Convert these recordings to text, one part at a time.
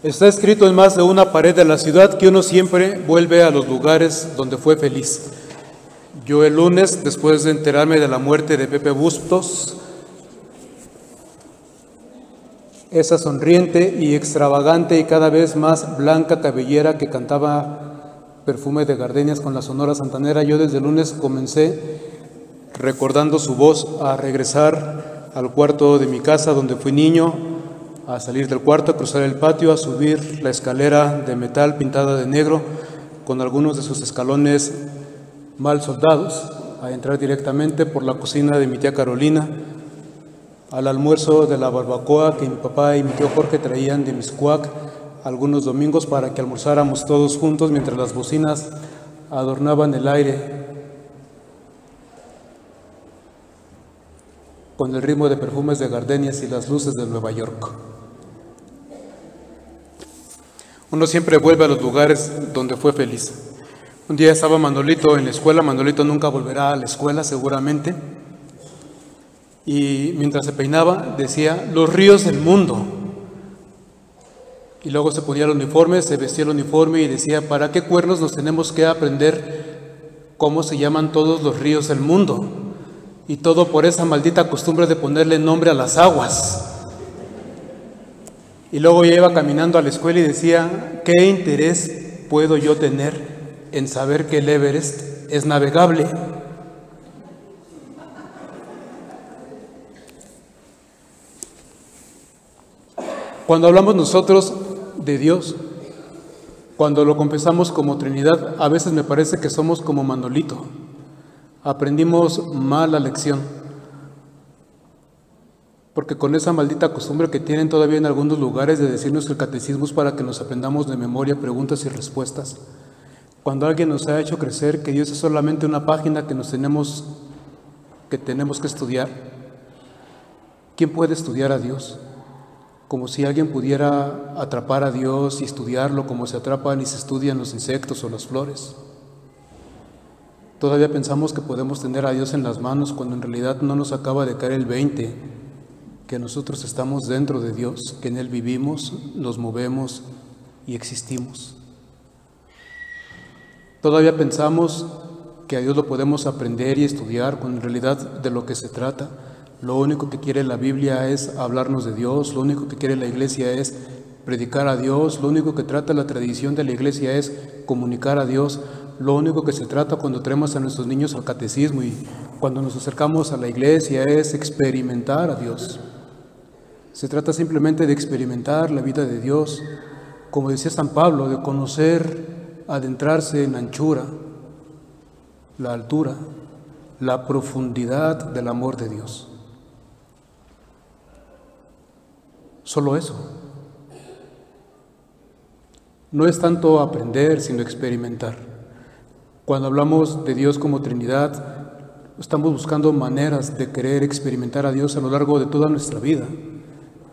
Está escrito en más de una pared de la ciudad que uno siempre vuelve a los lugares donde fue feliz. Yo el lunes, después de enterarme de la muerte de Pepe Bustos, esa sonriente y extravagante y cada vez más blanca cabellera que cantaba Perfume de Gardenias con la Sonora Santanera, yo desde el lunes comencé, recordando su voz, a regresar al cuarto de mi casa donde fui niño, a salir del cuarto, a cruzar el patio, a subir la escalera de metal pintada de negro con algunos de sus escalones mal soldados, a entrar directamente por la cocina de mi tía Carolina, al almuerzo de la barbacoa que mi papá y mi tío Jorge traían de Miscuac algunos domingos para que almorzáramos todos juntos mientras las bocinas adornaban el aire con el ritmo de Perfumes de Gardenias y las luces de Nueva York. Uno siempre vuelve a los lugares donde fue feliz. Un día estaba Manolito en la escuela. Manolito nunca volverá a la escuela seguramente, y mientras se peinaba decía: los ríos del mundo. Y luego se ponía el uniforme, se vestía el uniforme y decía: ¿para qué cuernos nos tenemos que aprender cómo se llaman todos los ríos del mundo? Y todo por esa maldita costumbre de ponerle nombre a las aguas. Y luego ya iba caminando a la escuela y decía: ¿qué interés puedo yo tener en saber que el Everest es navegable? Cuando hablamos nosotros de Dios, cuando lo confesamos como Trinidad, a veces me parece que somos como Manolito. Aprendimos mal la lección, porque con esa maldita costumbre que tienen todavía en algunos lugares de decirnos que el catecismo es para que nos aprendamos de memoria preguntas y respuestas, cuando alguien nos ha hecho crecer que Dios es solamente una página que tenemos que estudiar. ¿Quién puede estudiar a Dios? Como si alguien pudiera atrapar a Dios y estudiarlo como se atrapan y se estudian los insectos o las flores. Todavía pensamos que podemos tener a Dios en las manos cuando en realidad no nos acaba de caer el 20, que nosotros estamos dentro de Dios, que en Él vivimos, nos movemos y existimos. Todavía pensamos que a Dios lo podemos aprender y estudiar cuando en realidad de lo que se trata, lo único que quiere la Biblia es hablarnos de Dios, lo único que quiere la iglesia es predicar a Dios, lo único que trata la tradición de la iglesia es comunicar a Dios, lo único que se trata cuando traemos a nuestros niños al catecismo y cuando nos acercamos a la iglesia es experimentar a Dios. Se trata simplemente de experimentar la vida de Dios, como decía San Pablo, de conocer, adentrarse en la anchura, la altura, la profundidad del amor de Dios. Solo eso. No es tanto aprender, sino experimentar. Cuando hablamos de Dios como Trinidad, estamos buscando maneras de querer experimentar a Dios a lo largo de toda nuestra vida.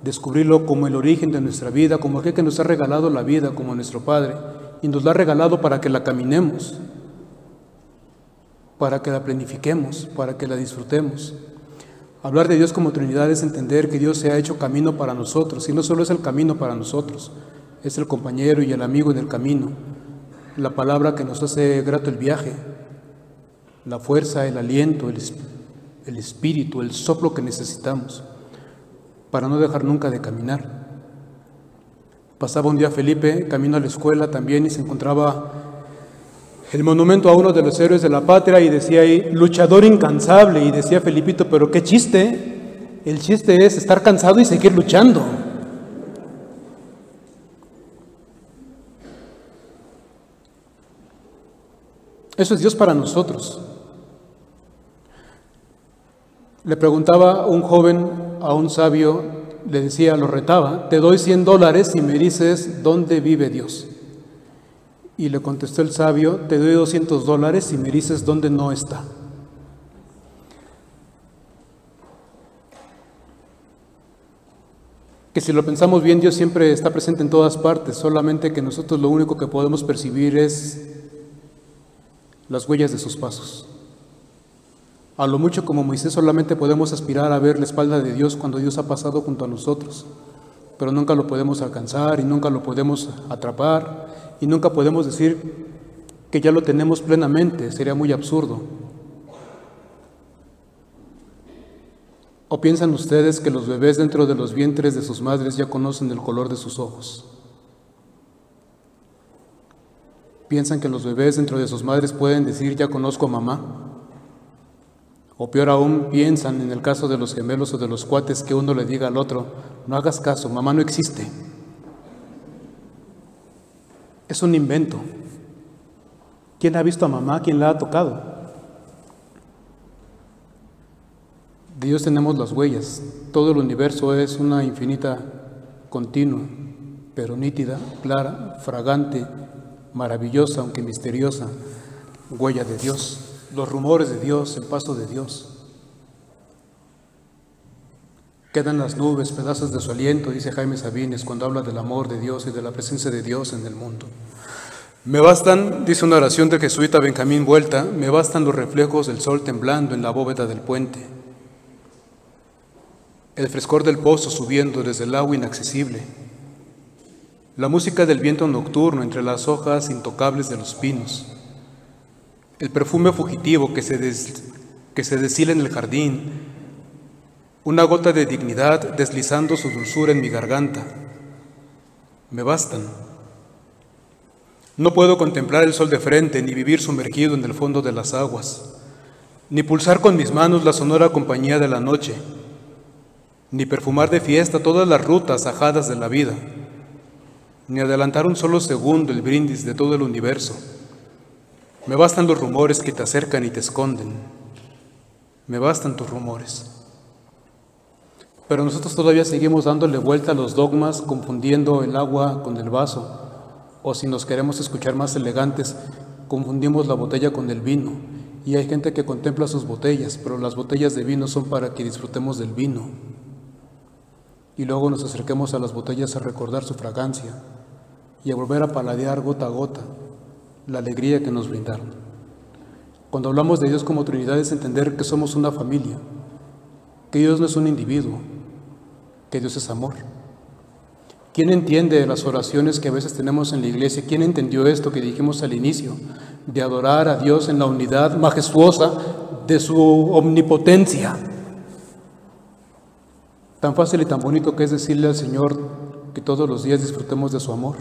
Descubrirlo como el origen de nuestra vida, como aquel que nos ha regalado la vida, como nuestro Padre, y nos la ha regalado para que la caminemos, para que la planifiquemos, para que la disfrutemos. Hablar de Dios como Trinidad es entender que Dios se ha hecho camino para nosotros, y no solo es el camino para nosotros, es el compañero y el amigo en el camino, la palabra que nos hace grato el viaje, la fuerza, el aliento, el espíritu, el soplo que necesitamos para no dejar nunca de caminar. Pasaba un día Felipe camino a la escuela también y se encontraba el monumento a uno de los héroes de la patria y decía ahí, luchador incansable, y decía Felipito, pero qué chiste, el chiste es estar cansado y seguir luchando. Eso es Dios para nosotros. Le preguntaba un joven a un sabio, le decía, lo retaba, te doy $100 si me dices dónde vive Dios. Y le contestó el sabio, te doy $200 si me dices dónde no está. Que si lo pensamos bien, Dios siempre está presente en todas partes, solamente que nosotros lo único que podemos percibir es las huellas de sus pasos. A lo mucho como Moisés solamente podemos aspirar a ver la espalda de Dios cuando Dios ha pasado junto a nosotros. pero nunca lo podemos alcanzar y nunca lo podemos atrapar y nunca podemos decir que ya lo tenemos plenamente, sería muy absurdo. ¿O piensan ustedes que los bebés dentro de los vientres de sus madres ya conocen el color de sus ojos? ¿Piensan que los bebés dentro de sus madres pueden decir ya conozco a mamá? O peor aún, piensan en el caso de los gemelos o de los cuates que uno le diga al otro, no hagas caso, mamá no existe. Es un invento. ¿Quién ha visto a mamá? ¿Quién la ha tocado? De Dios tenemos las huellas. Todo el universo es una infinita, continua, pero nítida, clara, fragante, maravillosa, aunque misteriosa, huella de Dios, los rumores de Dios, el paso de Dios. Quedan las nubes, pedazos de su aliento, dice Jaime Sabines cuando habla del amor de Dios y de la presencia de Dios en el mundo. Me bastan, dice una oración del jesuita Benjamín Vuelta, me bastan los reflejos del sol temblando en la bóveda del puente, el frescor del pozo subiendo desde el agua inaccesible, la música del viento nocturno entre las hojas intocables de los pinos, el perfume fugitivo que se deshila en el jardín, una gota de dignidad deslizando su dulzura en mi garganta. Me bastan. No puedo contemplar el sol de frente, ni vivir sumergido en el fondo de las aguas, ni pulsar con mis manos la sonora compañía de la noche, ni perfumar de fiesta todas las rutas ajadas de la vida, ni adelantar un solo segundo el brindis de todo el universo. Me bastan los rumores que te acercan y te esconden. Me bastan tus rumores. Pero nosotros todavía seguimos dándole vuelta a los dogmas, confundiendo el agua con el vaso, o si nos queremos escuchar más elegantes, confundimos la botella con el vino. Y hay gente que contempla sus botellas, pero las botellas de vino son para que disfrutemos del vino. Y luego nos acerquemos a las botellas a recordar su fragancia y a volver a paladear gota a gota la alegría que nos brindaron. Cuando hablamos de Dios como Trinidad es entender que somos una familia, que Dios no es un individuo, que Dios es amor. ¿Quién entiende las oraciones que a veces tenemos en la iglesia? ¿Quién entendió esto que dijimos al inicio, de adorar a Dios en la unidad majestuosa de su omnipotencia? Tan fácil y tan bonito que es decirle al Señor que todos los días disfrutemos de su amor,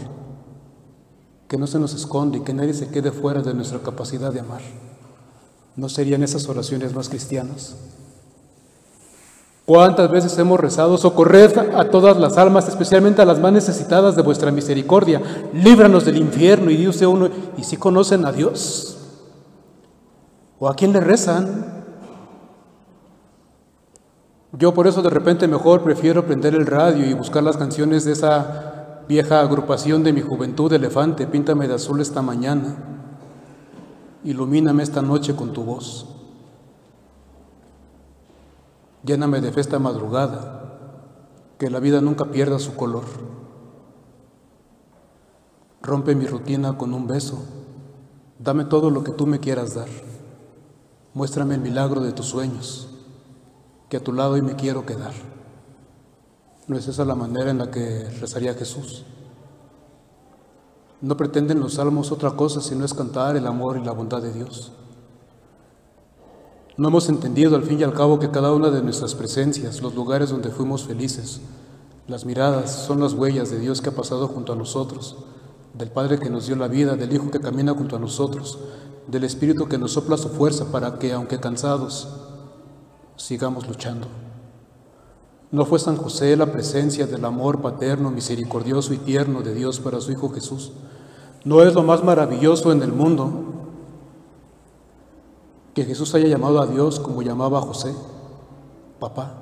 que no se nos esconde y que nadie se quede fuera de nuestra capacidad de amar. ¿No serían esas oraciones más cristianas? ¿Cuántas veces hemos rezado? Socorred a todas las almas, especialmente a las más necesitadas de vuestra misericordia. Líbranos del infierno. Y dice uno, ¿y si conocen a Dios? ¿O a quién le rezan? Yo por eso de repente mejor prefiero prender el radio y buscar las canciones de esa vieja agrupación de mi juventud, Elefante. Píntame de azul esta mañana, ilumíname esta noche con tu voz, lléname de fe esta madrugada, que la vida nunca pierda su color. Rompe mi rutina con un beso, dame todo lo que tú me quieras dar, muéstrame el milagro de tus sueños, que a tu lado hoy me quiero quedar. ¿No es esa la manera en la que rezaría Jesús? No pretenden los salmos otra cosa sino es cantar el amor y la bondad de Dios. No hemos entendido al fin y al cabo que cada una de nuestras presencias, los lugares donde fuimos felices, las miradas son las huellas de Dios que ha pasado junto a nosotros, del Padre que nos dio la vida, del Hijo que camina junto a nosotros, del Espíritu que nos sopla su fuerza para que, aunque cansados, sigamos luchando. ¿No fue San José la presencia del amor paterno, misericordioso y tierno de Dios para su Hijo Jesús? ¿No es lo más maravilloso en el mundo que Jesús haya llamado a Dios como llamaba a José, papá?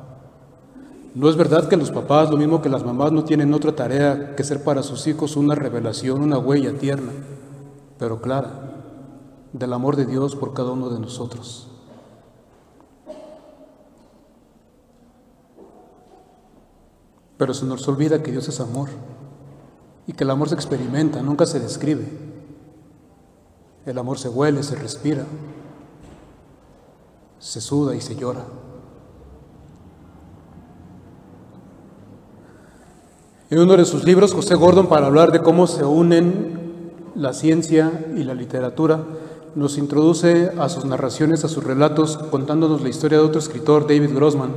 ¿No es verdad que los papás, lo mismo que las mamás, no tienen otra tarea que ser para sus hijos una revelación, una huella tierna, pero clara, del amor de Dios por cada uno de nosotros? Pero se nos olvida que Dios es amor y que el amor se experimenta, nunca se describe. El amor se huele, se respira, se suda y se llora. En uno de sus libros, José Gordon, para hablar de cómo se unen la ciencia y la literatura, nos introduce a sus narraciones, a sus relatos, contándonos la historia de otro escritor, David Grossman,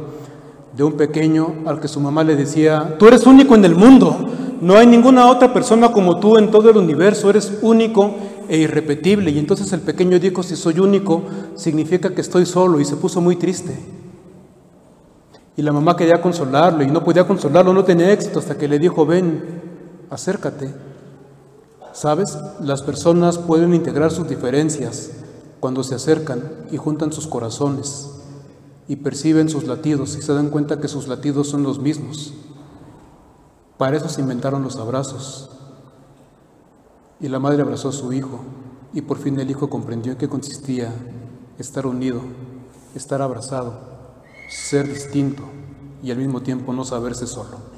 de un pequeño al que su mamá le decía: tú eres único en el mundo, no hay ninguna otra persona como tú en todo el universo, eres único e irrepetible. Y entonces el pequeño dijo: si soy único, significa que estoy solo, y se puso muy triste. Y la mamá quería consolarlo y no podía consolarlo, no tenía éxito, hasta que le dijo: ven, acércate. ¿Sabes? Las personas pueden integrar sus diferencias cuando se acercan y juntan sus corazones y perciben sus latidos y se dan cuenta que sus latidos son los mismos. Para eso se inventaron los abrazos. Y la madre abrazó a su hijo y por fin el hijo comprendió en qué consistía estar unido, estar abrazado, ser distinto y al mismo tiempo no saberse solo.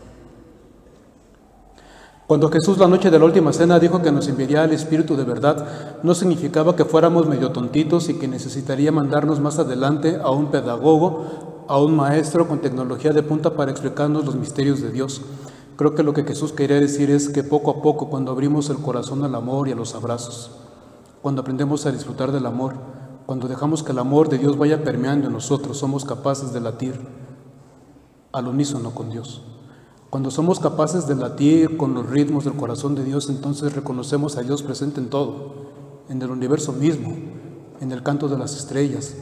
Cuando Jesús la noche de la última cena dijo que nos enviaría el Espíritu de verdad, no significaba que fuéramos medio tontitos y que necesitaría mandarnos más adelante a un pedagogo, a un maestro con tecnología de punta para explicarnos los misterios de Dios. Creo que lo que Jesús quería decir es que poco a poco, cuando abrimos el corazón al amor y a los abrazos, cuando aprendemos a disfrutar del amor, cuando dejamos que el amor de Dios vaya permeando en nosotros, somos capaces de latir al unísono con Dios. Cuando somos capaces de latir con los ritmos del corazón de Dios, entonces reconocemos a Dios presente en todo, en el universo mismo, en el canto de las estrellas,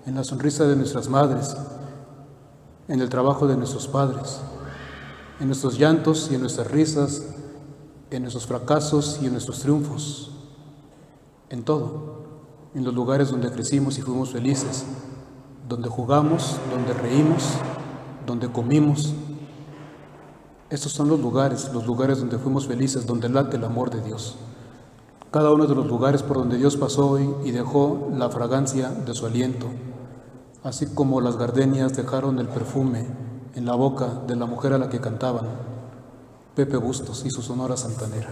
en la sonrisa de nuestras madres, en el trabajo de nuestros padres, en nuestros llantos y en nuestras risas, en nuestros fracasos y en nuestros triunfos, en todo, en los lugares donde crecimos y fuimos felices, donde jugamos, donde reímos, donde comimos. Estos son los lugares donde fuimos felices, donde late el amor de Dios. Cada uno de los lugares por donde Dios pasó hoy y dejó la fragancia de su aliento, así como las gardenias dejaron el perfume en la boca de la mujer a la que cantaban Pepe Bustos y su Sonora Santanera.